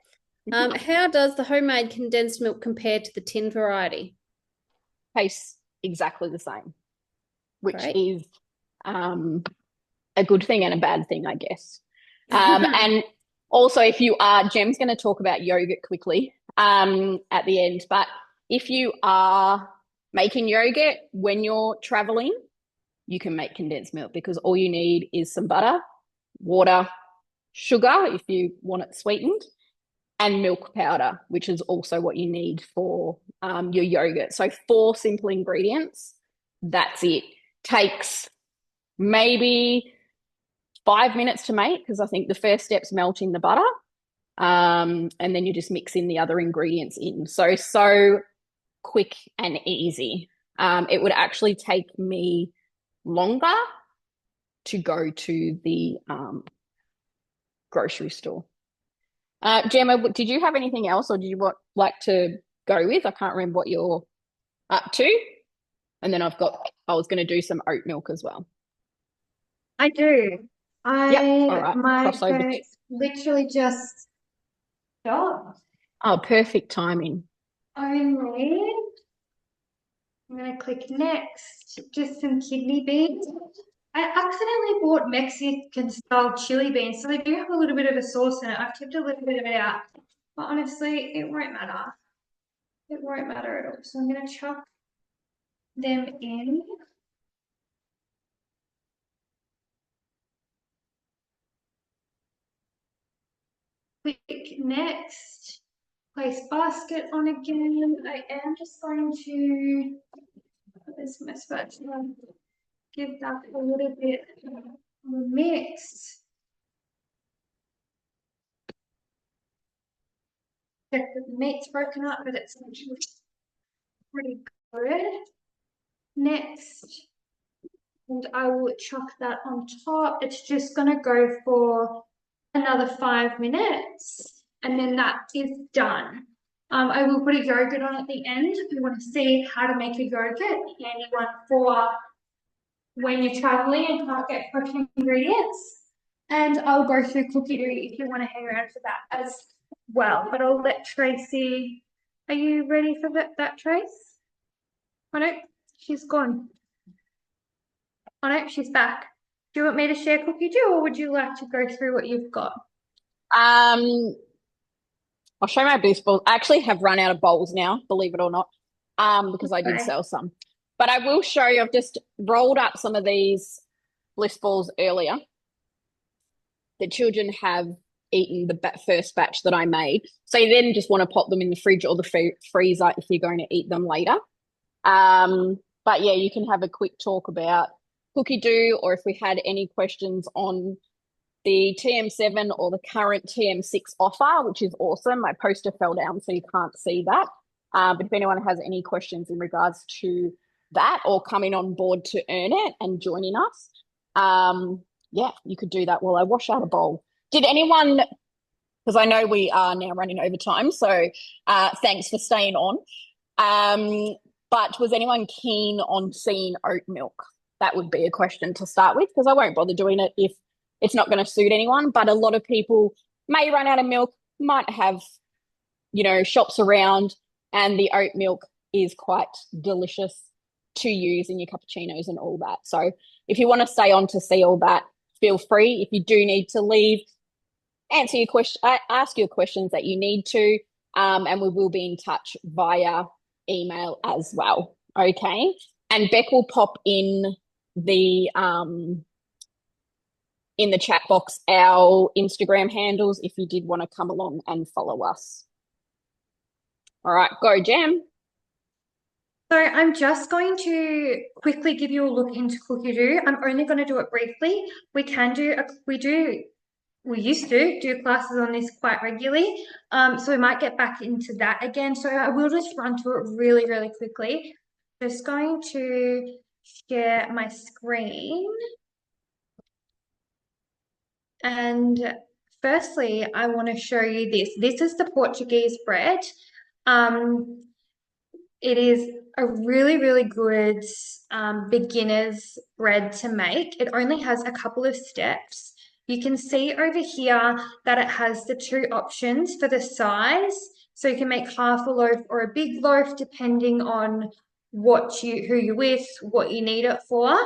How does the homemade condensed milk compare to the tin variety? Tastes exactly the same, which is a good thing and a bad thing, I guess. And also, if you are, Gem's going to talk about yogurt quickly at the end, but if you are making yogurt when you're traveling, you can make condensed milk because all you need is some butter, water, sugar if you want it sweetened, and milk powder, which is also what you need for your yogurt. So 4 simple ingredients. That's it. Takes maybe 5 minutes to make because I think the first step's melting the butter. And then you just mix in the other ingredients in. So quick and easy. It would actually take me longer to go to the grocery store. Gemma, did you have anything else or did you like to go with? I can't remember what you're up to. And then I was going to do some oat milk as well. I do. Yep. All right. My folks literally just stopped. Oh, perfect timing. Only, I'm going to click next. Just some kidney beans. I accidentally bought Mexican style chili beans, so they do have a little bit of a sauce in it. I've kept a little bit of it out, but honestly, it won't matter. It won't matter at all. So I'm going to chuck them in. Click next. Place basket on again. I am just going to put this in my spatula. Give that a little bit of a mix. Check that the meat's broken up, but it's actually pretty good. Next, and I will chuck that on top. It's just gonna go for another 5 minutes, and then that is done. I will put a yogurt on at the end if you want to see how to make a yogurt, handy one for when you're traveling and can't get fresh ingredients. And I'll go through cookery if you want to hang around for that as well. But I'll let Tracy. Are you ready for that, Trace? Oh no, she's gone. Oh no, she's back. Do you want me to share cookie too, or would you like to go through what you've got? I'll show my bliss balls. I actually have run out of bowls now, believe it or not, because I did Okay. sell some. But I will show you, I've just rolled up some of these bliss balls earlier. The children have eaten the first batch that I made. So you then just want to pop them in the fridge or the freezer if you're going to eat them later. But yeah, you can have a quick talk about cookie dough, or if we had any questions on the TM7 or the current TM6 offer, which is awesome. My poster fell down, so you can't see that. But if anyone has any questions in regards to that or coming on board to earn it and joining us, yeah, you could do that while I wash out a bowl. Did anyone, because I know we are now running over time, so thanks for staying on. But was anyone keen on seeing oat milk? That would be a question to start with, because I won't bother doing it if it's not going to suit anyone. But a lot of people may run out of milk, might have, shops around, and the oat milk is quite delicious to use in your cappuccinos and all that. So if you want to stay on to see all that, feel free. If you do need to leave, ask your questions that you need to, and we will be in touch via email as well. Okay. And Beck will pop the in the chat box our Instagram handles if you did want to come along and follow us. All right, go Jam. So I'm just going to quickly give you a look into cookie dough. I'm only going to do it briefly. We used to do classes on this quite regularly. So we might get back into that again. So I will just run through it really, really quickly. Just going to share my screen. And firstly, I want to show you this. This is the Portuguese bread. It is a really, really good beginner's bread to make. It only has a couple of steps. You can see over here that it has the two options for the size. So you can make half a loaf or a big loaf, depending on who you're with, what you need it for.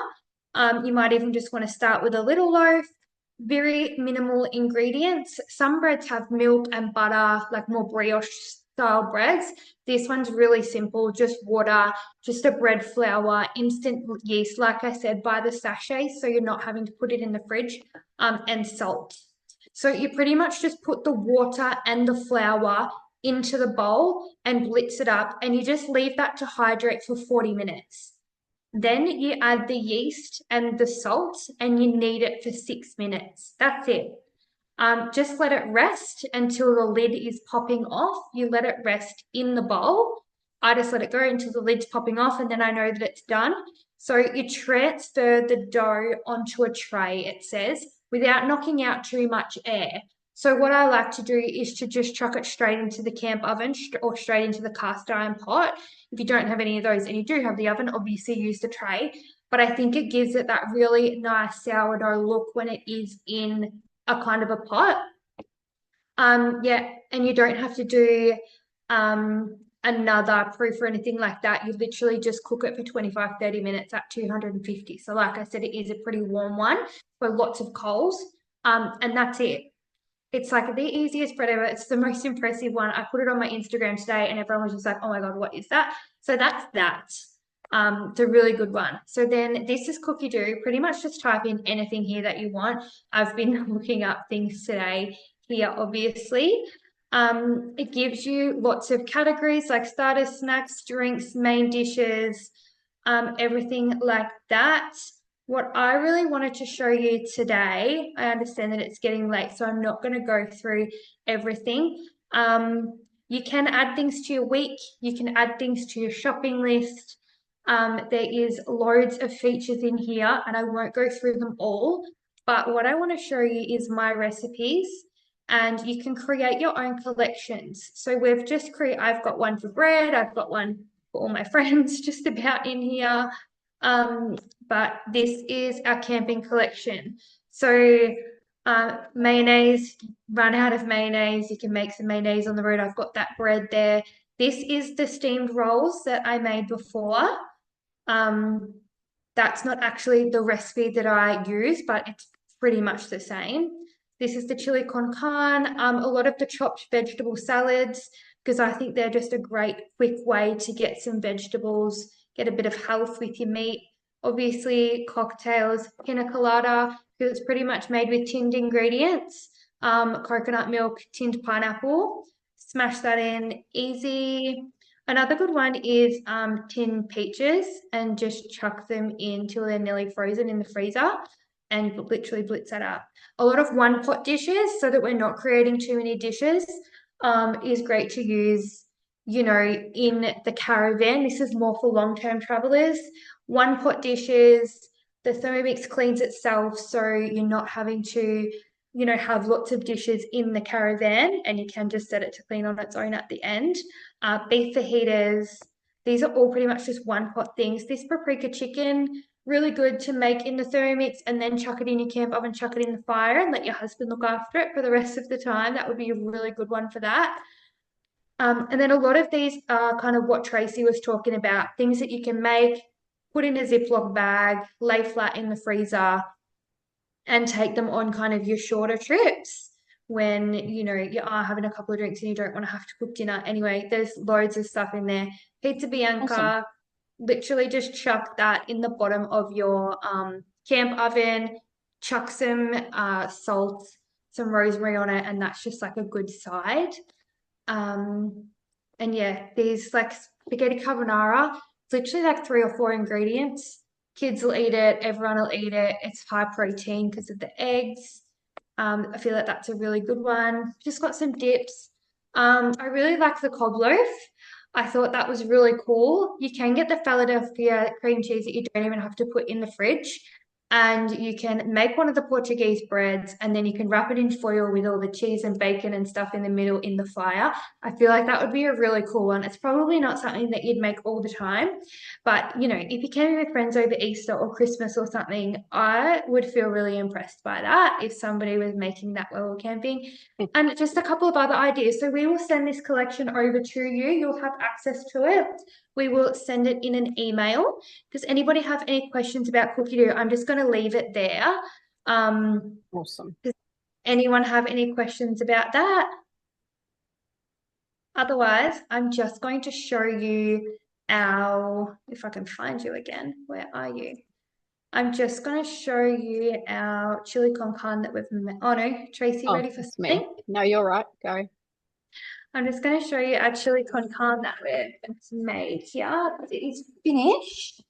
You might even just want to start with a little loaf. Very minimal ingredients. Some breads have milk and butter, like more brioche style breads. This one's really simple, just water, just a bread flour, instant yeast, like I said, by the sachet, so you're not having to put it in the fridge, and salt. So you pretty much just put the water and the flour into the bowl and blitz it up, and you just leave that to hydrate for 40 minutes. Then you add the yeast and the salt, and you knead it for 6 minutes. That's it. Just let it rest until the lid is popping off. You let it rest in the bowl. I just let it go until the lid's popping off, and then I know that it's done. So you transfer the dough onto a tray, it says, without knocking out too much air. So what I like to do is to just chuck it straight into the camp oven or straight into the cast iron pot. If you don't have any of those and you do have the oven, obviously use the tray. But I think it gives it that really nice sourdough look when it is in a kind of a pot. Yeah, and you don't have to do another proof or anything like that. You literally just cook it for 25-30 minutes at 250. So like I said, it is a pretty warm one with lots of coals. And that's it. It's like the easiest bread ever. It's the most impressive one. I put it on my Instagram today and everyone was just like, oh my God, what is that? So that's that. It's a really good one. So then this is cookie dough. Pretty much just type in anything here that you want. I've been looking up things today here, obviously. It gives you lots of categories like starters, snacks, drinks, main dishes, everything like that. What I really wanted to show you today, I understand that it's getting late, so I'm not going to go through everything. You can add things to your week. You can add things to your shopping list. There is loads of features in here, and I won't go through them all. But what I want to show you is my recipes, and you can create your own collections. So I've got one for bread, I've got one for all my friends just about in here. But this is our camping collection. So mayonnaise, run out of mayonnaise, you can make some mayonnaise on the road. I've got that bread there. This is the steamed rolls that I made before. That's not actually the recipe that I use, but it's pretty much the same. This is the chili con carne, a lot of the chopped vegetable salads, because I think they're just a great quick way to get some vegetables, get a bit of health with your meat. Obviously, cocktails, pina colada, because it's pretty much made with tinned ingredients. Coconut milk, tinned pineapple, smash that in, easy. Another good one is tinned peaches and just chuck them in till they're nearly frozen in the freezer and literally blitz that up. A lot of one pot dishes so that we're not creating too many dishes is great to use, you know, in the caravan. This is more for long-term travelers. One pot dishes, the Thermomix cleans itself so you're not having to, you know, have lots of dishes in the caravan and you can just set it to clean on its own at the end. Beef fajitas, these are all pretty much just one pot things. This paprika chicken, really good to make in the Thermomix and then chuck it in your camp oven, chuck it in the fire and let your husband look after it for the rest of the time. That would be a really good one for that. And then a lot of these are kind of what Tracy was talking about, things that you can make, put in a Ziploc bag, lay flat in the freezer, and take them on kind of your shorter trips when you know you are having a couple of drinks and you don't want to have to cook dinner. Anyway, there's loads of stuff in there. Pizza Bianca, Awesome. literally just chuck that in the bottom of your camp oven, chuck some salt, some rosemary on it, and that's just like a good side. And yeah, these like spaghetti carbonara, it's literally like 3 or 4 ingredients. Kids will eat it, everyone will eat it. It's high protein because of the eggs. I feel like that's a really good one. Just got some dips. I really like the cob loaf. I thought that was really cool. You can get the Philadelphia cream cheese that you don't even have to put in the fridge. And you can make one of the Portuguese breads and then you can wrap it in foil with all the cheese and bacon and stuff in the middle in the fire. I feel like that would be a really cool one. It's probably not something that you'd make all the time, but you know, if you came with friends over Easter or Christmas or something, I would feel really impressed by that if somebody was making that while we're camping. And just a couple of other ideas. So we will send this collection over to you. You'll have access to it. We will send it in an email. Does anybody have any questions about cookie dough? I'm just going to leave it there. Awesome. Does anyone have any questions about that? Otherwise, I'm just going to show you our, if I can find you again, where are you? I'm just going to show you our chili con carne that we've made. Oh no, Tracy, Oh, ready for it's something? me. No, you're right. Go. I'm just going to show you our chili con carne that we've made here. It is finished.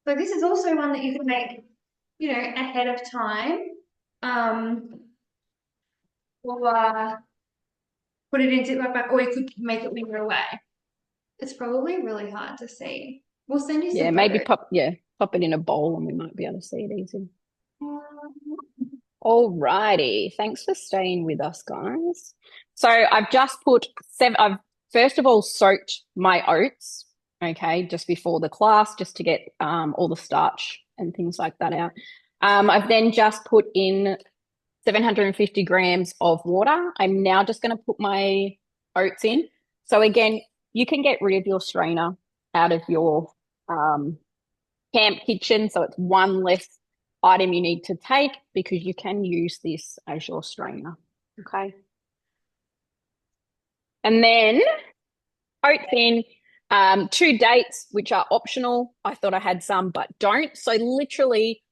So this is also one that you can make, you know, ahead of time. Or put it in Ziploc bag, or you could make it when you're away. It's probably really hard to see. We'll send you Yeah, some maybe photos. pop it in a bowl and we might be able to see it easy. Alrighty, thanks for staying with us, guys. So I've just put I've first of all soaked my oats, okay, just before the class, just to get all the starch and things like that out. I've then just put in 750 grams of water. I'm now just going to put my oats in. So again, you can get rid of your strainer out of your camp kitchen. So it's one less item you need to take because you can use this as your strainer. Okay. And then oats in, 2 dates, which are optional. I thought I had some, but don't. So literally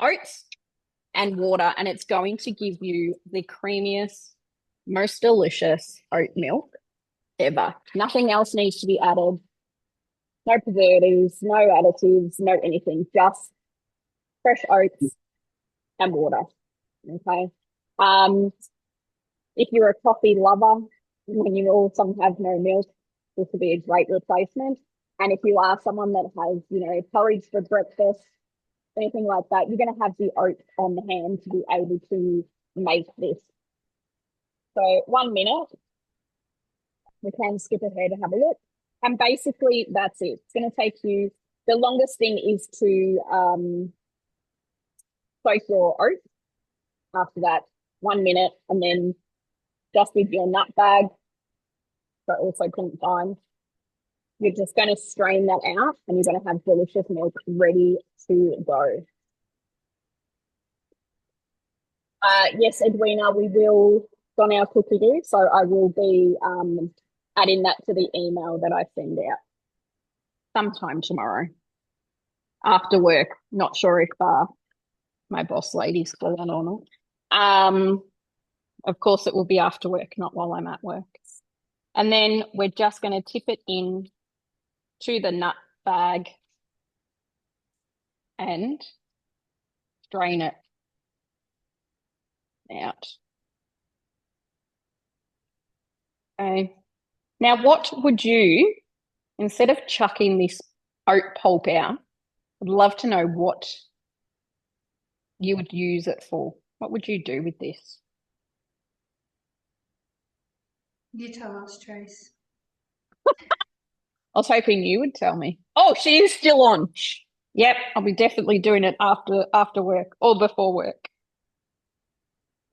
oats and water, and it's going to give you the creamiest, most delicious oat milk ever. Nothing else needs to be added. No preservatives, no additives, no anything, just fresh oats and water. Okay. If you're a coffee lover, when you all some have no milk, this would be a great replacement. And if you are someone that has, you know, porridge for breakfast, anything like that, you're going to have the oats on the hand to be able to make this. So 1 minute, we can skip ahead and have a look. And basically that's it. It's going to take you, the longest thing is to soak your oats. After that, 1 minute, and then just with your nut bag, but also couldn't find. You're just going to strain that out and you're going to have delicious milk ready to go. Yes, Edwina, we will on our cookie do. So I will be adding that to the email that I send out sometime tomorrow after work. Not sure if my boss lady's calling or not. Of course, it will be after work, not while I'm at work. And then we're just going to tip it in to the nut bag and drain it out. Okay. Now, what would you, instead of chucking this oat pulp out, I'd love to know what you would use it for. What would you do with this? You tell us, Trace. I was hoping you would tell me. Oh, she is still on. Yep, I'll be definitely doing it after work or before work.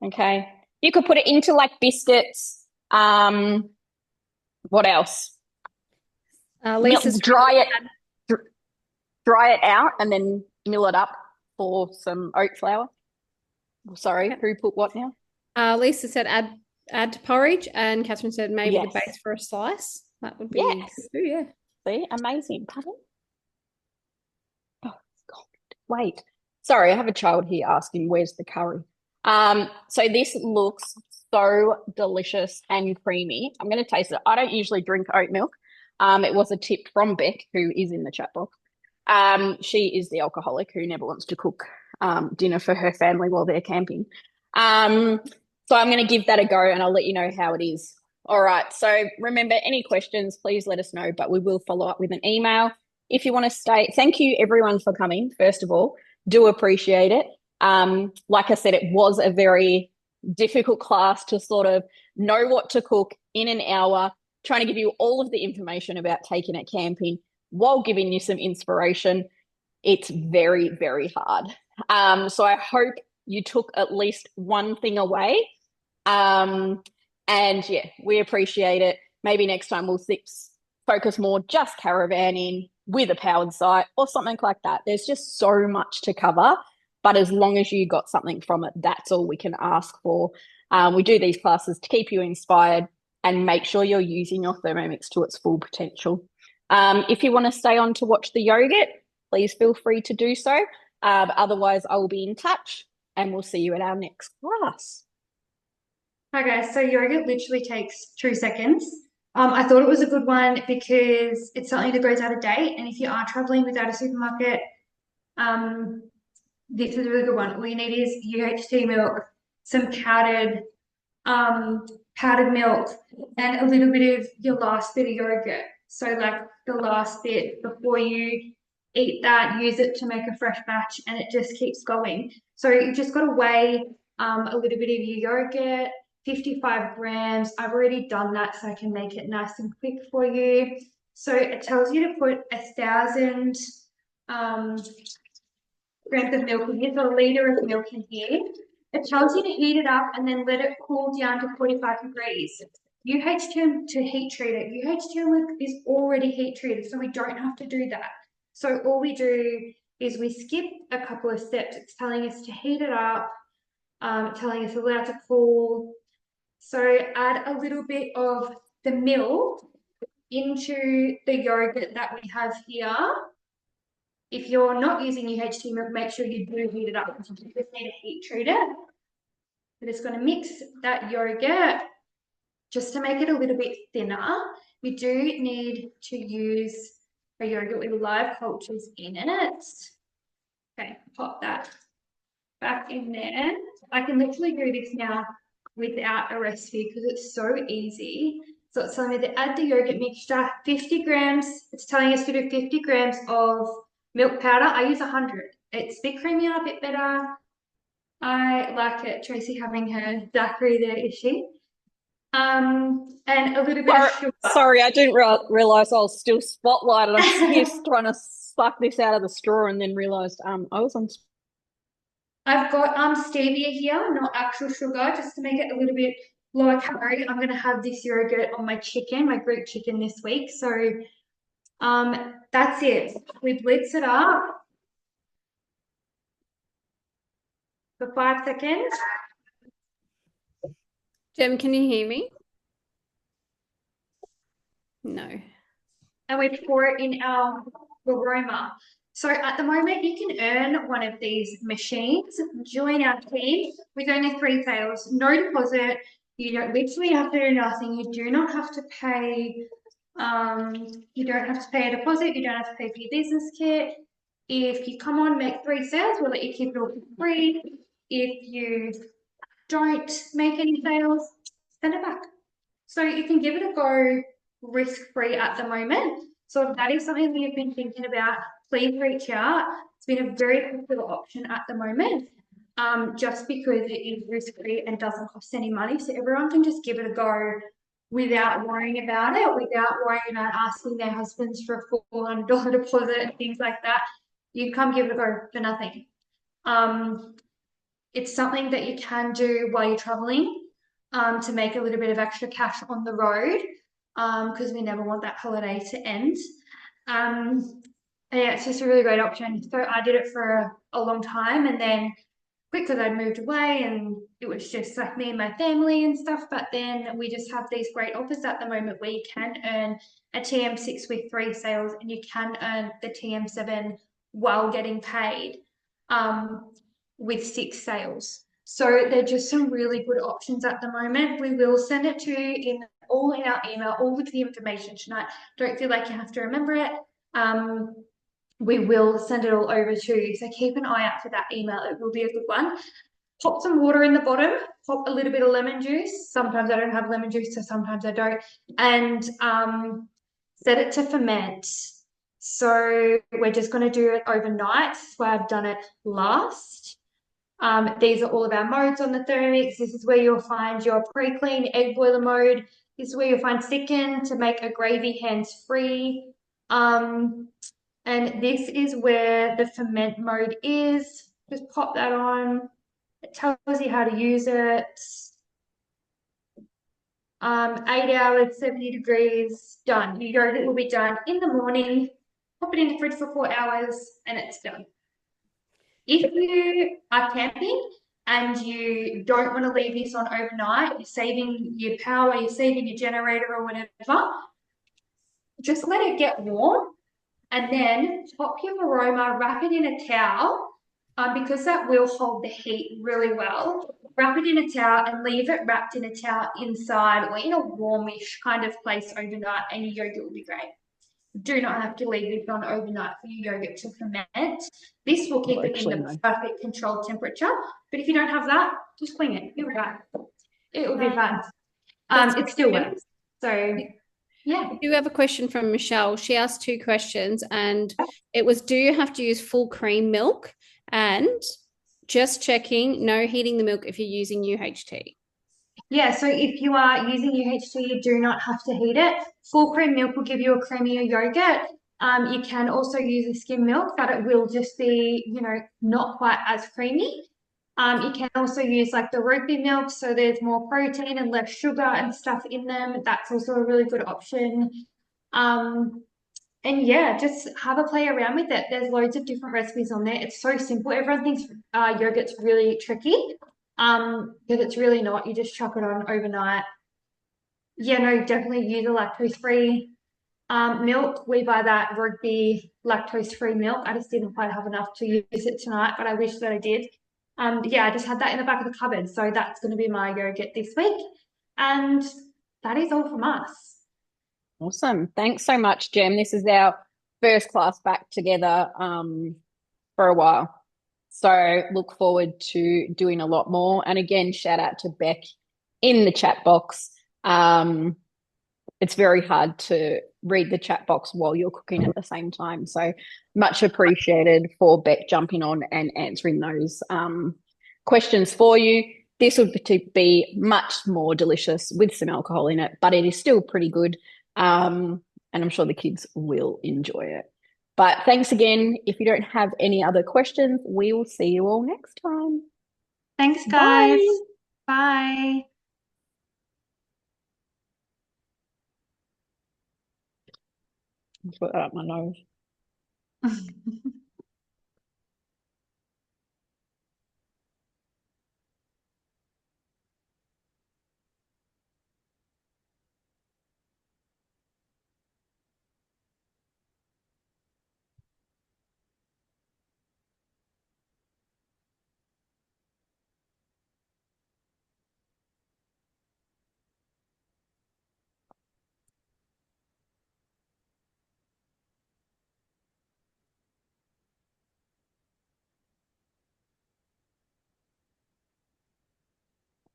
Okay. You could put it into like biscuits. What else? Lisa's Dry it out and then mill it up for some oat flour. Sorry, who put what now? Lisa said add to porridge, and Catherine said maybe Yes. the base for a slice. That would be Yes. good, yeah. See, amazing. Pardon? Oh, God. Wait. Sorry, I have a child here asking where's the curry. So this looks so delicious and creamy. I'm going to taste it. I don't usually drink oat milk. It was a tip from Beck, who is in the chat box. She is the alcoholic who never wants to cook dinner for her family while they're camping. So I'm going to give that a go and I'll let you know how it is. All right. So remember, any questions, please let us know, but we will follow up with an email. If you want to stay, thank you everyone for coming, first of all. Do appreciate it. Like I said, it was a very difficult class to sort of know what to cook in an hour, trying to give you all of the information about taking it camping while giving you some inspiration. It's very, very hard. So I hope you took at least one thing away. And yeah, we appreciate it. Maybe next time we'll focus more just caravanning with a powered site or something like that. There's just so much to cover. But as long as you got something from it, that's all we can ask for. We do these classes to keep you inspired and make sure you're using your Thermomix to its full potential. If you want to stay on to watch the yogurt, please feel free to do so. Otherwise, I will be in touch and we'll see you at our next class. Hi guys, so yogurt literally takes 2 seconds. I thought it was a good one because it's something that goes out of date, and if you are traveling without a supermarket, this is a really good one. All you need is UHT milk, some powdered milk, and a little bit of your last bit of yogurt. So like the last bit before you eat that, use it to make a fresh batch, and it just keeps going. So you just got to weigh a little bit of your yogurt, 55 grams. I've already done that so I can make it nice and quick for you. So it tells you to put 1,000 grams of milk in here, so a litre of milk in here. It tells you to heat it up and then let it cool down to 45 degrees. UHT to heat treat it. UHT is already heat treated, so we don't have to do that. So all we do is we skip a couple of steps. It's telling us to heat it up, telling us allow it to cool. So add a little bit of the milk into the yogurt that we have here. If you're not using UHT milk, make sure you do heat it up because you just need to heat treat it. We're just going to mix that yogurt just to make it a little bit thinner. We do need to use a yogurt with live cultures in it. Okay, pop that back in there. I can literally do this now without a recipe because it's so easy. So it's telling me to add the yogurt mixture, 50 grams. It's telling us to do 50 grams of milk powder. I use 100. It's a bit creamier, a bit better. I like it. Tracy having her daiquiri there, is she? And a little bit of sugar. Sorry, I didn't realize I was still spotlighted. I'm just trying to suck this out of the straw and then realized I was on. I've got stevia here, not actual sugar, just to make it a little bit lower calorie. I'm going to have this yogurt on my chicken, my Greek chicken this week. So That's it. We blitz it up for 5 seconds. Jem, can you hear me? No. And we pour it in our aroma. So at the moment, you can earn one of these machines. Join our team with only 3 sales, no deposit. You don't literally have to do nothing. You do not have to pay. You don't have to pay a deposit. You don't have to pay for your business kit. If you come on, make 3 sales, we'll let you keep it all for free. If you don't make any sales, send it back. So you can give it a go risk-free at the moment. So if that is something that you've been thinking about, please reach out. It's been a very popular option at the moment, just because it is risk-free and doesn't cost any money. So everyone can just give it a go without worrying about it, without worrying about asking their husbands for a $400 deposit and things like that. You come give it a go for nothing. It's something that you can do while you're traveling, to make a little bit of extra cash on the road, because we never want that holiday to end. Yeah, it's just a really great option. So I did it for a long time, and then because I'd moved away and it was just like me and my family and stuff. But then we just have these great offers at the moment where you can earn a TM6 with 3 sales, and you can earn the TM7 while getting paid, with 6 sales. So they're just some really good options at the moment. We will send it to you in our email, all with the information tonight. Don't feel like you have to remember it. We will send it all over to you. So keep an eye out for that email. It will be a good one. Pop some water in the bottom, pop a little bit of lemon juice. Sometimes I don't have lemon juice, so sometimes I don't. And set it to ferment. So we're just going to do it overnight. That's why I've done it last. These are all of our modes on the Thermomix. This is where you'll find your pre-clean egg boiler mode. This is where you'll find thicken to make a gravy hands-free. And this is where the ferment mode is. Just pop that on. It tells you how to use it. 8 hours, 70 degrees, done. Your yogurt will be done in the morning. Pop it in the fridge for 4 hours and it's done. If you are camping and you don't want to leave this on overnight, you're saving your power, you're saving your generator or whatever, just let it get warm and then top your aroma, wrap it in a towel, because that will hold the heat really well. Wrap it in a towel and leave it wrapped in a towel inside or in a warmish kind of place overnight, and your yogurt will be great. Do not have to leave it on overnight for your yogurt to ferment. This will keep it in the perfect controlled temperature. But if you don't have that, just wing it. You'll be fine. It will be fun. It still works. So yeah. I do have a question from Michelle. She asked 2 questions, and it was, do you have to use full cream milk? And just checking, no heating the milk if you're using UHT. Yeah, so if you are using UHT, you do not have to heat it. Full cream milk will give you a creamier yogurt. You can also use a skim milk, but it will just be, not quite as creamy. You can also use like the rugby milk, so there's more protein and less sugar and stuff in them. That's also a really good option. And yeah, just have a play around with it. There's loads of different recipes on there. It's so simple. Everyone thinks yogurt's really tricky, because it's really not. You just chuck it on overnight. Yeah, no, definitely use a lactose-free milk. We buy that rugby lactose-free milk. I just didn't quite have enough to use it tonight, but I wish that I did. Yeah, I just had that in the back of the cupboard. So that's going to be my yogurt this week. And that is all from us. Awesome. Thanks so much, Jem. This is our first class back together for a while. So look forward to doing a lot more. And again, shout out to Beck in the chat box. It's very hard to read the chat box while you're cooking at the same time. So much appreciated for Beck jumping on and answering those questions for you. This would be much more delicious with some alcohol in it, but it is still pretty good. And I'm sure the kids will enjoy it. But thanks again. If you don't have any other questions, we will see you all next time. Thanks, guys. Bye. Bye. Put that up my nose.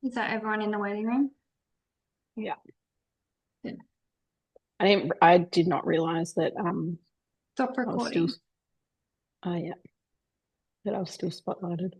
Is that everyone in the waiting room? Yeah. Yeah. I did not realize that Stop I was still recording. yeah, that I was still spotlighted.